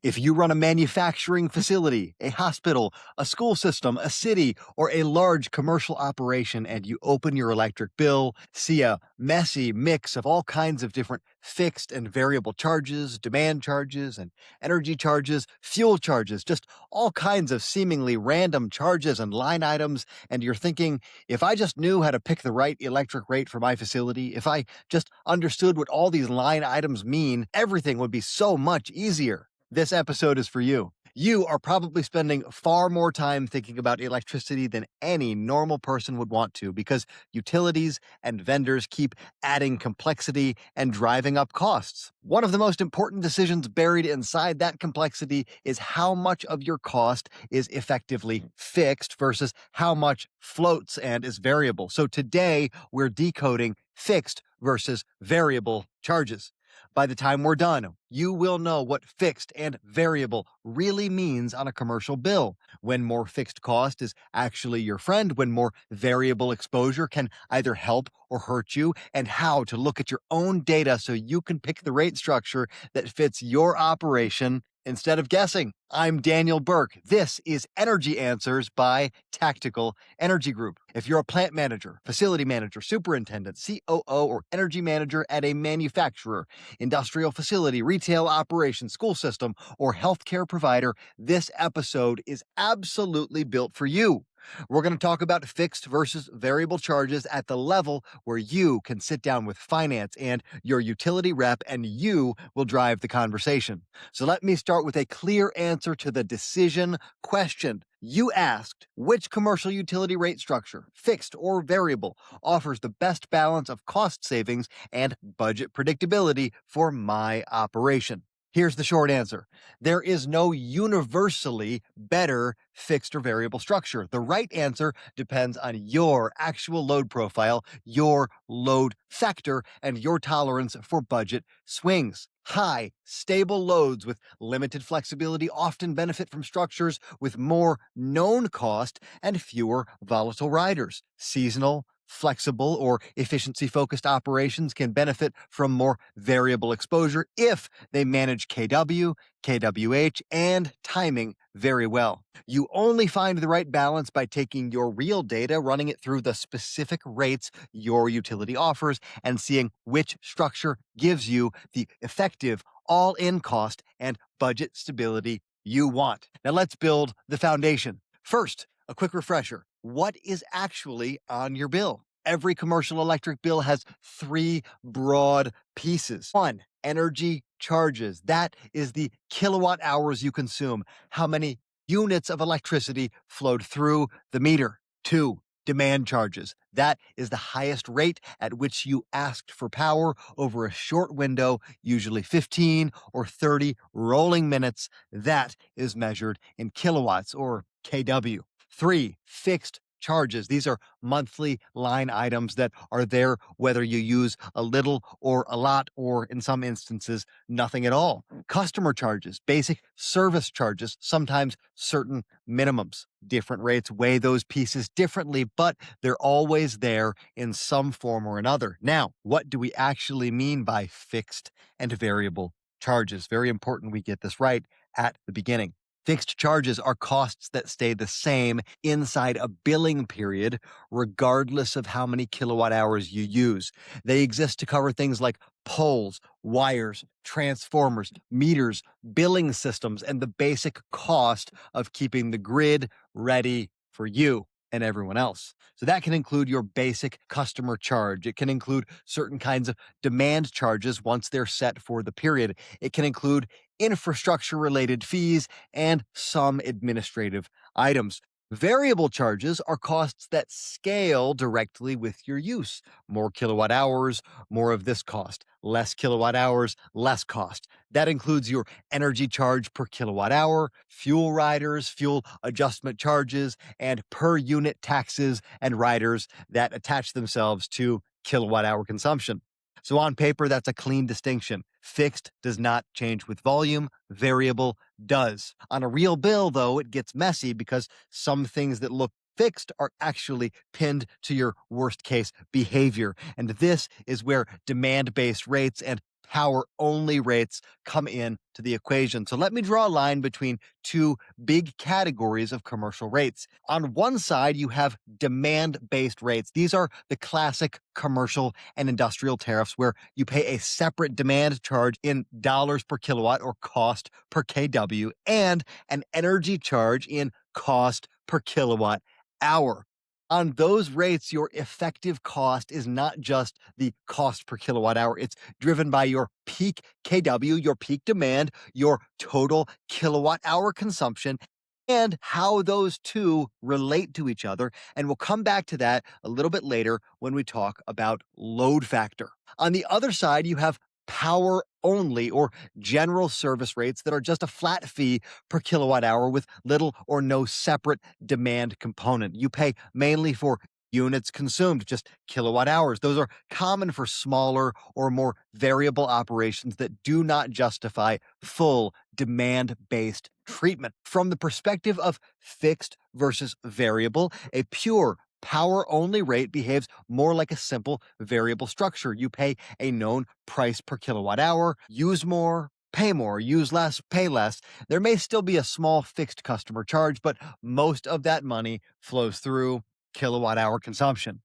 If you run a manufacturing facility, a hospital, a school system, a city, or a large commercial operation, and you open your electric bill, see a messy mix of all kinds of different fixed and variable charges, demand charges, and energy charges, fuel charges, just all kinds of seemingly random charges and line items, and you're thinking, if I just knew how to pick the right electric rate for my facility, if I just understood what all these line items mean, everything would be so much easier. This episode is for you. You are probably spending far more time thinking about electricity than any normal person would want to because utilities and vendors keep adding complexity and driving up costs. One of the most important decisions buried inside that complexity is how much of your cost is effectively fixed versus how much floats and is variable. So today we're decoding fixed versus variable charges. By the time we're done, you will know what fixed and variable really means on a commercial bill. When more fixed cost is actually your friend, when more variable exposure can either help or hurt you, and how to look at your own data so you can pick the rate structure that fits your operation instead of guessing. I'm Daniel Burke. This is Energy Answers by Tactical Energy Group. If you're a plant manager, facility manager, superintendent, COO, or energy manager at a manufacturer, industrial facility, retail operation, school system, or healthcare provider, this episode is absolutely built for you. We're going to talk about fixed versus variable charges at the level where you can sit down with finance and your utility rep, and you will drive the conversation. So let me start with a clear answer to the decision question. You asked which commercial utility rate structure, fixed or variable, offers the best balance of cost savings and budget predictability for my operation. Here's the short answer. There is no universally better fixed or variable structure. The right answer depends on your actual load profile, your load factor, and your tolerance for budget swings. High, stable loads with limited flexibility often benefit from structures with more known cost and fewer volatile riders. Seasonal, flexible, or efficiency-focused operations can benefit from more variable exposure if they manage KW, KWH, and timing very well. You only find the right balance by taking your real data, running it through the specific rates your utility offers, and seeing which structure gives you the effective all-in cost and budget stability you want. Now let's build the foundation. First, a quick refresher. What is actually on your bill? Every commercial electric bill has three broad pieces. One, energy charges. That is the kilowatt hours you consume, how many units of electricity flowed through the meter. Two, demand charges. That is the highest rate at which you asked for power over a short window, usually 15 or 30 rolling minutes. That is measured in kilowatts or kW. Three, fixed charges. These are monthly line items that are there whether you use a little or a lot, or in some instances, nothing at all. Customer charges, basic service charges, sometimes certain minimums. Different rates weigh those pieces differently, but they're always there in some form or another. Now, what do we actually mean by fixed and variable charges? Very important we get this right at the beginning. Fixed charges are costs that stay the same inside a billing period, regardless of how many kilowatt hours you use. They exist to cover things like poles, wires, transformers, meters, billing systems, and the basic cost of keeping the grid ready for you and everyone else. So that can include your basic customer charge. It can include certain kinds of demand charges once they're set for the period. It can include infrastructure-related fees and some administrative items. Variable charges are costs that scale directly with your use. More kilowatt hours, more of this cost. Less kilowatt hours, less cost. That includes your energy charge per kilowatt hour, fuel riders, fuel adjustment charges, and per unit taxes and riders that attach themselves to kilowatt hour consumption. So on paper, that's a clean distinction. Fixed does not change with volume, variable does. On a real bill, though, it gets messy because some things that look fixed are actually pinned to your worst case behavior. And this is where demand-based rates and power only rates come in to the equation. So let me draw a line between two big categories of commercial rates. On one side, you have demand based rates. These are the classic commercial and industrial tariffs where you pay a separate demand charge in dollars per kilowatt or cost per kW and an energy charge in cost per kilowatt hour. On those rates, your effective cost is not just the cost per kilowatt hour. It's driven by your peak kW, your peak demand, your total kilowatt hour consumption, and how those two relate to each other. And we'll come back to that a little bit later when we talk about load factor. On the other side, you have power only or general service rates that are just a flat fee per kilowatt hour with little or no separate demand component. You pay mainly for units consumed, just kilowatt hours. Those are common for smaller or more variable operations that do not justify full demand based treatment. From the perspective of fixed versus variable, a pure power only rate behaves more like a simple variable structure. You pay a known price per kilowatt hour, use more, pay more, use less, pay less. There may still be a small fixed customer charge, but most of that money flows through kilowatt hour consumption.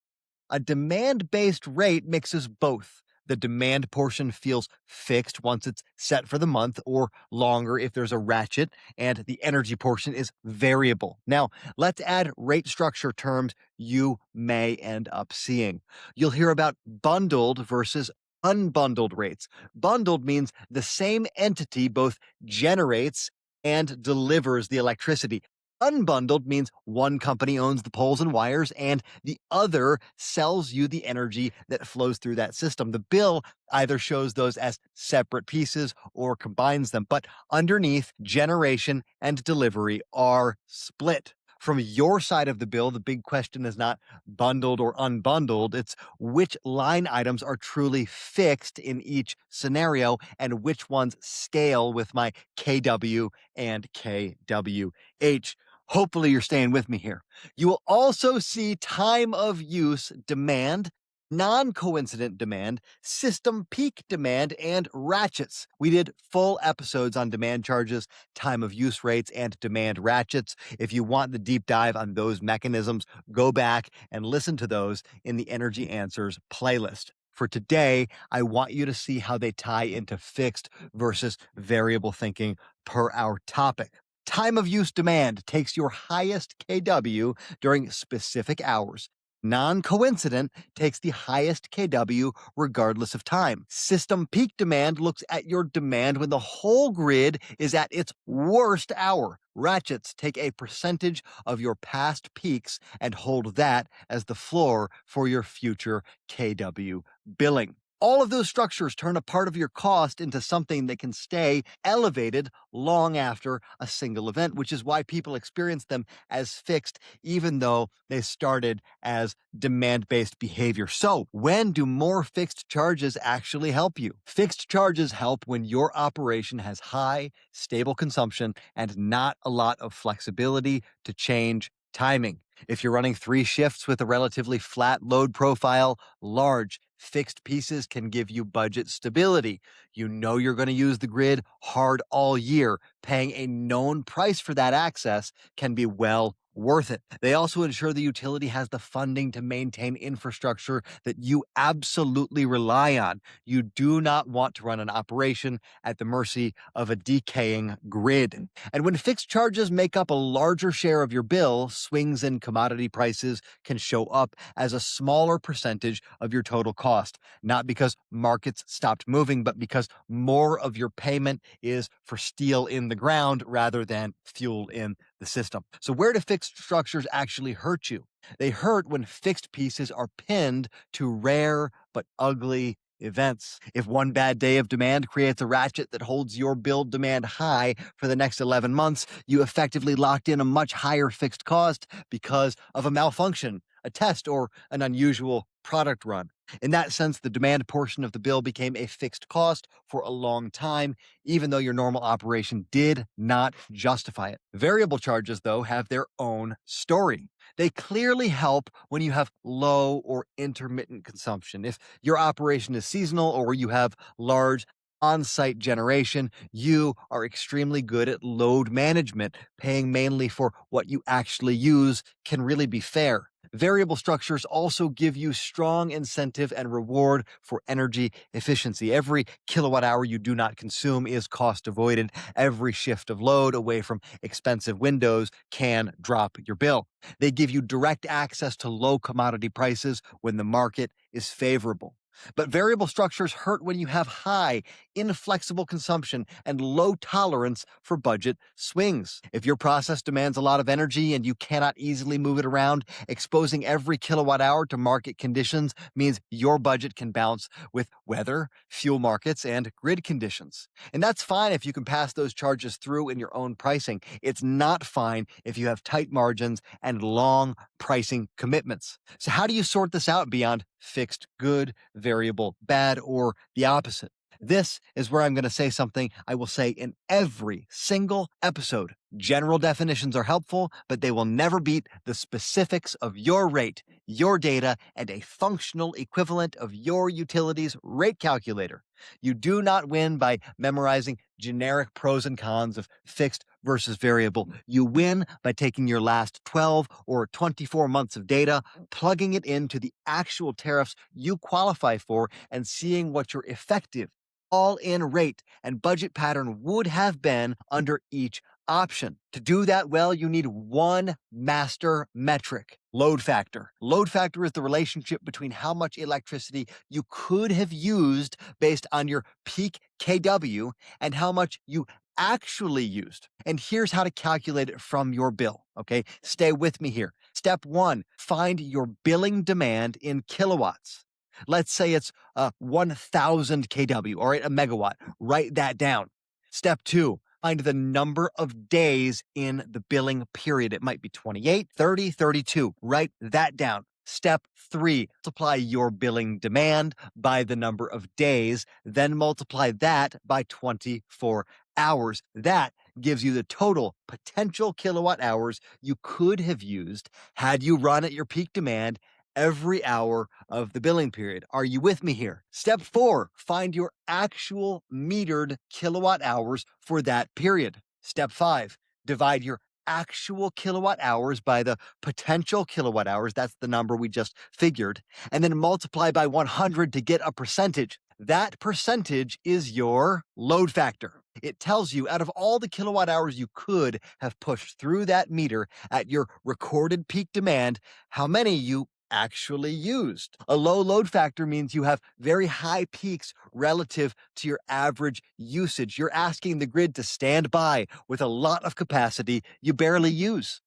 A demand based rate mixes both. The demand portion feels fixed once it's set for the month or longer if there's a ratchet, and the energy portion is variable. Now, let's add rate structure terms you may end up seeing. You'll hear about bundled versus unbundled rates. Bundled means the same entity both generates and delivers the electricity. Unbundled means one company owns the poles and wires and the other sells you the energy that flows through that system. The bill either shows those as separate pieces or combines them, but underneath, generation and delivery are split. From your side of the bill, the big question is not bundled or unbundled. It's which line items are truly fixed in each scenario and which ones scale with my KW and KWH. Hopefully, you're staying with me here. You will also see time of use demand, non-coincident demand, system peak demand, and ratchets. We did full episodes on demand charges, time of use rates, and demand ratchets. If you want the deep dive on those mechanisms, go back and listen to those in the Energy Answers playlist. For today, I want you to see how they tie into fixed versus variable thinking per our topic. Time of use demand takes your highest kW during specific hours. Non-coincident takes the highest kW regardless of time. System peak demand looks at your demand when the whole grid is at its worst hour. Ratchets take a percentage of your past peaks and hold that as the floor for your future kW billing. All of those structures turn a part of your cost into something that can stay elevated long after a single event, which is why people experience them as fixed, even though they started as demand-based behavior. So, when do more fixed charges actually help you? Fixed charges help when your operation has high, stable consumption and not a lot of flexibility to change timing. If you're running 3 shifts with a relatively flat load profile, large fixed pieces can give you budget stability. You know you're going to use the grid hard all year. Paying a known price for that access can be well worth it. They also ensure the utility has the funding to maintain infrastructure that you absolutely rely on. You do not want to run an operation at the mercy of a decaying grid. And when fixed charges make up a larger share of your bill, swings in commodity prices can show up as a smaller percentage of your total cost, not because markets stopped moving, but because more of your payment is for steel in the ground rather than fuel in the system. So where do fixed structures actually hurt you? They hurt when fixed pieces are pinned to rare but ugly events. If one bad day of demand creates a ratchet that holds your bill demand high for the next 11 months, you effectively locked in a much higher fixed cost because of a malfunction, a test, or an unusual product run. In that sense, the demand portion of the bill became a fixed cost for a long time, even though your normal operation did not justify it. Variable charges, though, have their own story. They clearly help when you have low or intermittent consumption. If your operation is seasonal or you have large on site generation, you are extremely good at load management. Paying mainly for what you actually use can really be fair. Variable structures also give you strong incentive and reward for energy efficiency. Every kilowatt hour you do not consume is cost avoided. Every shift of load away from expensive windows can drop your bill. They give you direct access to low commodity prices when the market is favorable. But variable structures hurt when you have high, inflexible consumption and low tolerance for budget swings. If your process demands a lot of energy and you cannot easily move it around, exposing every kilowatt hour to market conditions means your budget can bounce with weather, fuel markets, and grid conditions. And that's fine if you can pass those charges through in your own pricing. It's not fine if you have tight margins and long pricing commitments. So, how do you sort this out beyond fixed good, variable bad, or the opposite? This is where I'm going to say something I will say in every single episode. General definitions are helpful, but they will never beat the specifics of your rate, your data, and a functional equivalent of your utility's rate calculator. You do not win by memorizing generic pros and cons of fixed versus variable. You win by taking your last 12 or 24 months of data, plugging it into the actual tariffs you qualify for, and seeing what your effective all-in rate and budget pattern would have been under each option. To do that well, you need one master metric: load factor. Load factor is the relationship between how much electricity you could have used based on your peak kW and how much you actually used. And here's how to calculate it from your bill. Okay, stay with me here. Step one, find your billing demand in kilowatts. Let's say it's 1,000 kW, all right, a megawatt. Write that down. Step two, find the number of days in the billing period. It might be 28, 30, 32. Write that down. Step three, multiply your billing demand by the number of days, then multiply that by 24 hours. That gives you the total potential kilowatt hours you could have used had you run at your peak demand every hour of the billing period. Are you with me here? Step four, find your actual metered kilowatt hours for that period. Step five, divide your actual kilowatt hours by the potential kilowatt hours. That's the number we just figured. And then multiply by 100 to get a percentage. That percentage is your load factor. It tells you out of all the kilowatt hours you could have pushed through that meter at your recorded peak demand, how many you actually used. A low load factor means you have very high peaks relative to your average usage. You're asking the grid to stand by with a lot of capacity you barely use.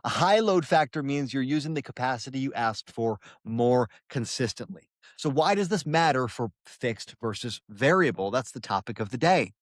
A high load factor means you're using the capacity you asked for more consistently. So why does this matter for fixed versus variable? That's the topic of the day.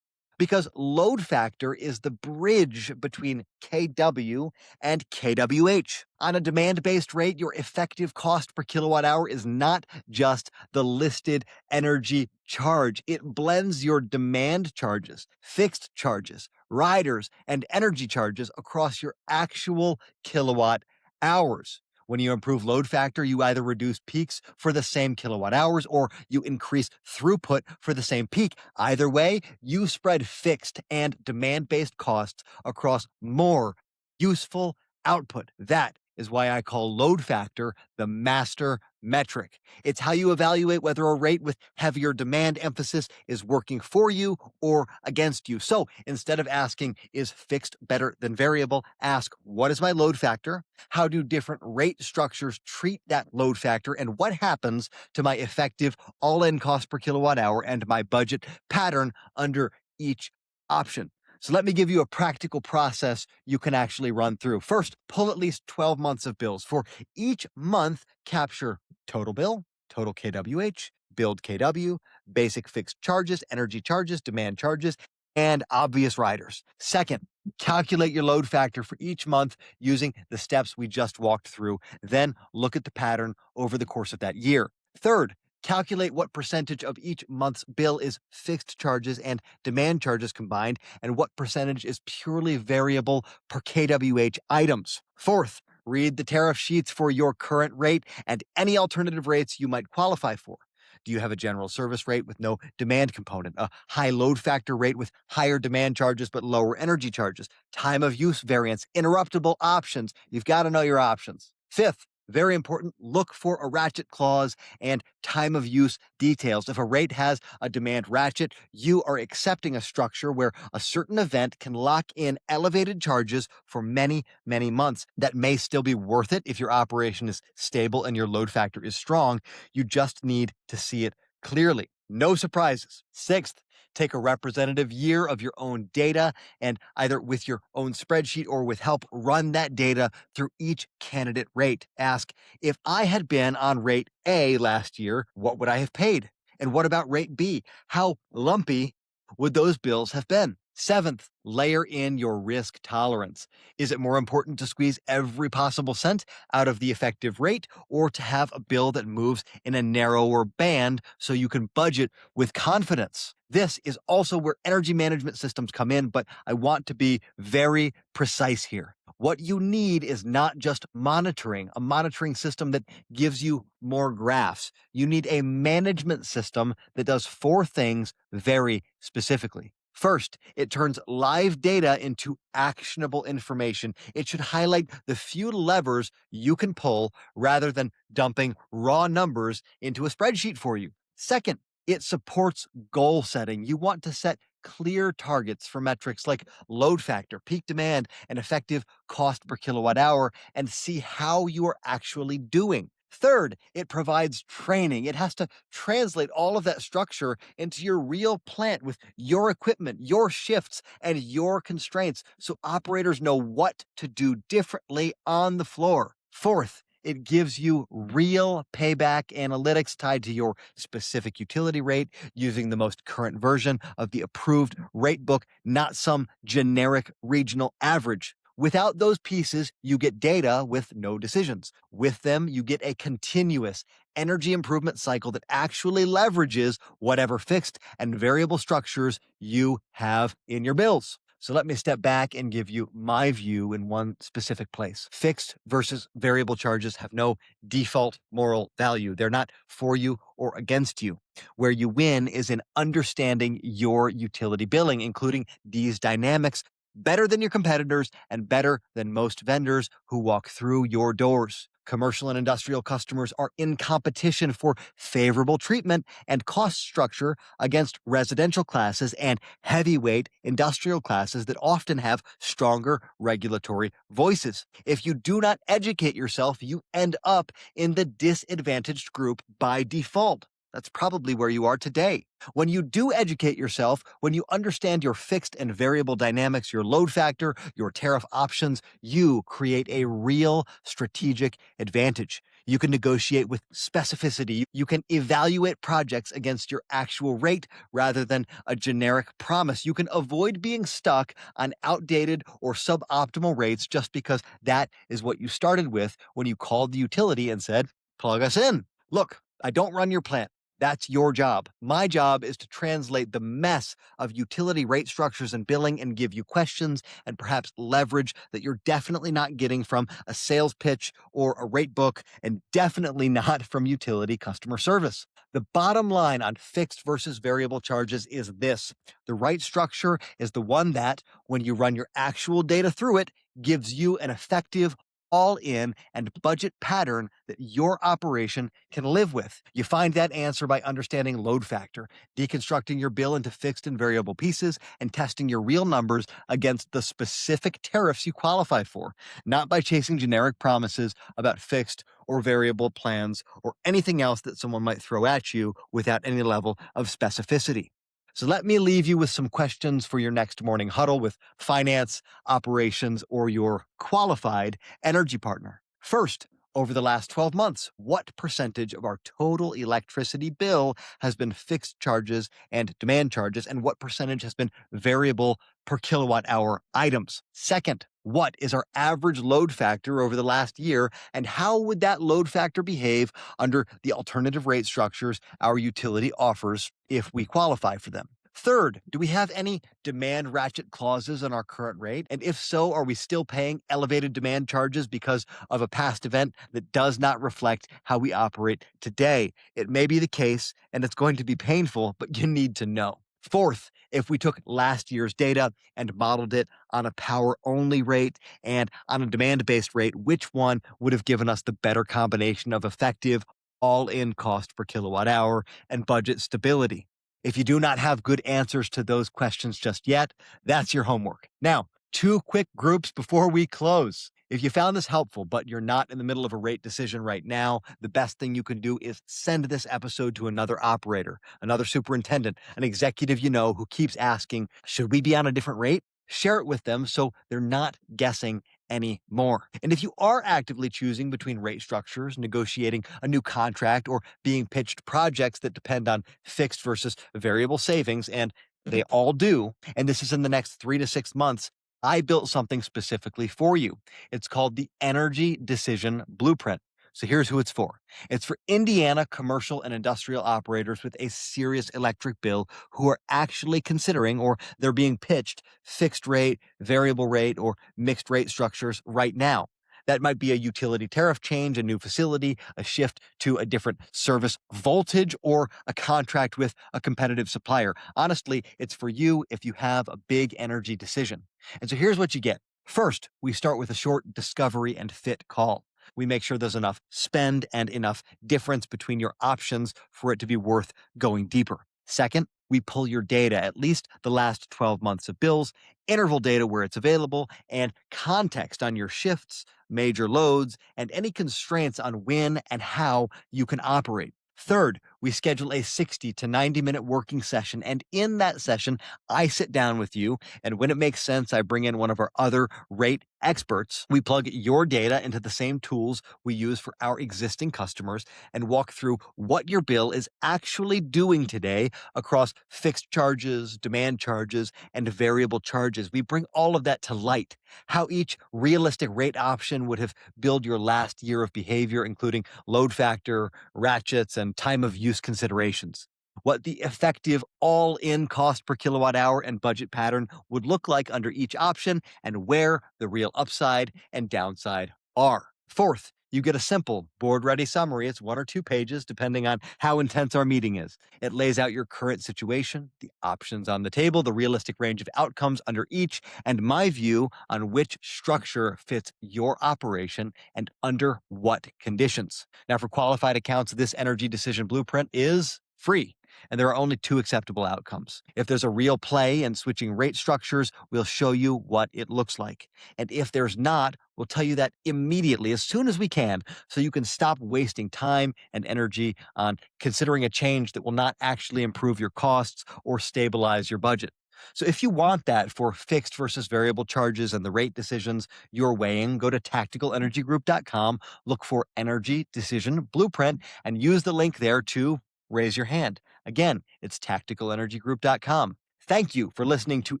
Because load factor is the bridge between kW and kWh. On a demand-based rate, your effective cost per kilowatt hour is not just the listed energy charge. It blends your demand charges, fixed charges, riders, and energy charges across your actual kilowatt hours. When you improve load factor, you either reduce peaks for the same kilowatt hours or you increase throughput for the same peak. Either way, you spread fixed and demand-based costs across more useful output. That is why I call load factor the master metric. It's how you evaluate whether a rate with heavier demand emphasis is working for you or against you. So instead of asking, is fixed better than variable, ask, what is my load factor? How do different rate structures treat that load factor? And what happens to my effective all-in cost per kilowatt hour and my budget pattern under each option? So let me give you a practical process you can actually run through. First, pull at least 12 months of bills. For each month, capture total bill, total kWh, billed kW, basic fixed charges, energy charges, demand charges, and obvious riders. Second, calculate your load factor for each month using the steps we just walked through. Then look at the pattern over the course of that year. Third, calculate what percentage of each month's bill is fixed charges and demand charges combined, and what percentage is purely variable per kWh items. Fourth, Read the tariff sheets for your current rate and any alternative rates you might qualify for. Do you have a general service rate with no demand component, a high load factor rate with higher demand charges but lower energy charges, time of use variance, interruptible options? You've got to know your options. Fifth, very important, look for a ratchet clause and time of use details. If a rate has a demand ratchet, you are accepting a structure where a certain event can lock in elevated charges for many, many months. That may still be worth it if your operation is stable and your load factor is strong. You just need to see it clearly. No surprises. Sixth, take a representative year of your own data and either with your own spreadsheet or with help run that data through each candidate rate. Ask, if I had been on rate A last year, what would I have paid? And what about rate B? How lumpy would those bills have been? Seventh, layer in your risk tolerance. Is it more important to squeeze every possible cent out of the effective rate or to have a bill that moves in a narrower band so you can budget with confidence? This is also where energy management systems come in, but I want to be very precise here. What you need is not just monitoring, a monitoring system that gives you more graphs. You need a management system that does four things very specifically. First, it turns live data into actionable information. It should highlight the few levers you can pull rather than dumping raw numbers into a spreadsheet for you. Second, it supports goal setting. You want to set clear targets for metrics like load factor, peak demand, and effective cost per kilowatt hour and see how you are actually doing. Third, it provides training. It has to translate all of that structure into your real plant with your equipment, your shifts, and your constraints so operators know what to do differently on the floor. Fourth, it gives you real payback analytics tied to your specific utility rate using the most current version of the approved rate book, not some generic regional average. Without those pieces, you get data with no decisions. With them, you get a continuous energy improvement cycle that actually leverages whatever fixed and variable structures you have in your bills. So let me step back and give you my view in one specific place. Fixed versus variable charges have no default moral value. They're not for you or against you. Where you win is in understanding your utility billing, including these dynamics better than your competitors and better than most vendors who walk through your doors. Commercial and industrial customers are in competition for favorable treatment and cost structure against residential classes and heavyweight industrial classes that often have stronger regulatory voices. If you do not educate yourself, you end up in the disadvantaged group by default. That's probably where you are today. When you do educate yourself, when you understand your fixed and variable dynamics, your load factor, your tariff options, you create a real strategic advantage. You can negotiate with specificity. You can evaluate projects against your actual rate rather than a generic promise. You can avoid being stuck on outdated or suboptimal rates just because that is what you started with when you called the utility and said, plug us in. Look, I don't run your plant. That's your job. My job is to translate the mess of utility rate structures and billing and give you questions and perhaps leverage that you're definitely not getting from a sales pitch or a rate book, and definitely not from utility customer service. The bottom line on fixed versus variable charges is this: the right structure is the one that, when you run your actual data through it, gives you an effective all-in and budget pattern that your operation can live with. You find that answer by understanding load factor, deconstructing your bill into fixed and variable pieces, and testing your real numbers against the specific tariffs you qualify for, not by chasing generic promises about fixed or variable plans or anything else that someone might throw at you without any level of specificity. So let me leave you with some questions for your next morning huddle with finance, operations, or your qualified energy partner. First, over the last 12 months, what percentage of our total electricity bill has been fixed charges and demand charges, and what percentage has been variable per kilowatt hour items? Second, what is our average load factor over the last year, and how would that load factor behave under the alternative rate structures our utility offers if we qualify for them? Third, do we have any demand ratchet clauses in our current rate? And if so, are we still paying elevated demand charges because of a past event that does not reflect how we operate today? It may be the case, and it's going to be painful, but you need to know. Fourth, if we took last year's data and modeled it on a power only rate and on a demand based rate, which one would have given us the better combination of effective all in cost per kilowatt hour and budget stability? If you do not have good answers to those questions just yet, that's your homework. Now, two quick groups before we close. If you found this helpful, but you're not in the middle of a rate decision right now, the best thing you can do is send this episode to another operator, another superintendent, an executive you know who keeps asking, should we be on a different rate? Share it with them so they're not guessing anymore. And if you are actively choosing between rate structures, negotiating a new contract, or being pitched projects that depend on fixed versus variable savings, and they all do, and this is in the next 3 to 6 months, I built something specifically for you. It's called the Energy Decision Blueprint. So here's who it's for. It's for Indiana commercial and industrial operators with a serious electric bill who are actually considering, or they're being pitched, fixed rate, variable rate, or mixed rate structures right now. That might be a utility tariff change, a new facility, a shift to a different service voltage, or a contract with a competitive supplier. Honestly, it's for you if you have a big energy decision. And so here's what you get. First, we start with a short discovery and fit call. We make sure there's enough spend and enough difference between your options for it to be worth going deeper. Second, we pull your data, at least the last 12 months of bills, interval data where it's available, and context on your shifts, major loads, and any constraints on when and how you can operate. Third, we schedule a 60 to 90-minute working session, and in that session, I sit down with you, and when it makes sense, I bring in one of our other rate experts. We plug your data into the same tools we use for our existing customers and walk through what your bill is actually doing today across fixed charges, demand charges, and variable charges. We bring all of that to light, how each realistic rate option would have billed your last year of behavior, including load factor, ratchets, and time of use considerations. What the effective all-in cost per kilowatt hour and budget pattern would look like under each option, and where the real upside and downside are. Fourth, you get a simple board-ready summary. It's 1 or 2 pages, depending on how intense our meeting is. It lays out your current situation, the options on the table, the realistic range of outcomes under each, and my view on which structure fits your operation and under what conditions. Now, for qualified accounts, this energy decision blueprint is free, and there are only 2 acceptable outcomes. If there's a real play in switching rate structures, we'll show you what it looks like. And if there's not, we'll tell you that immediately, as soon as we can, so you can stop wasting time and energy on considering a change that will not actually improve your costs or stabilize your budget. So if you want that for fixed versus variable charges and the rate decisions you're weighing, go to tacticalenergygroup.com, look for Energy Decision Blueprint, and use the link there to raise your hand. Again, it's tacticalenergygroup.com. Thank you for listening to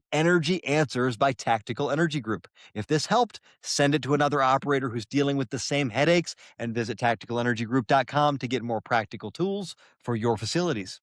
Energy Answers by Tactical Energy Group. If this helped, send it to another operator who's dealing with the same headaches, and visit tacticalenergygroup.com to get more practical tools for your facilities.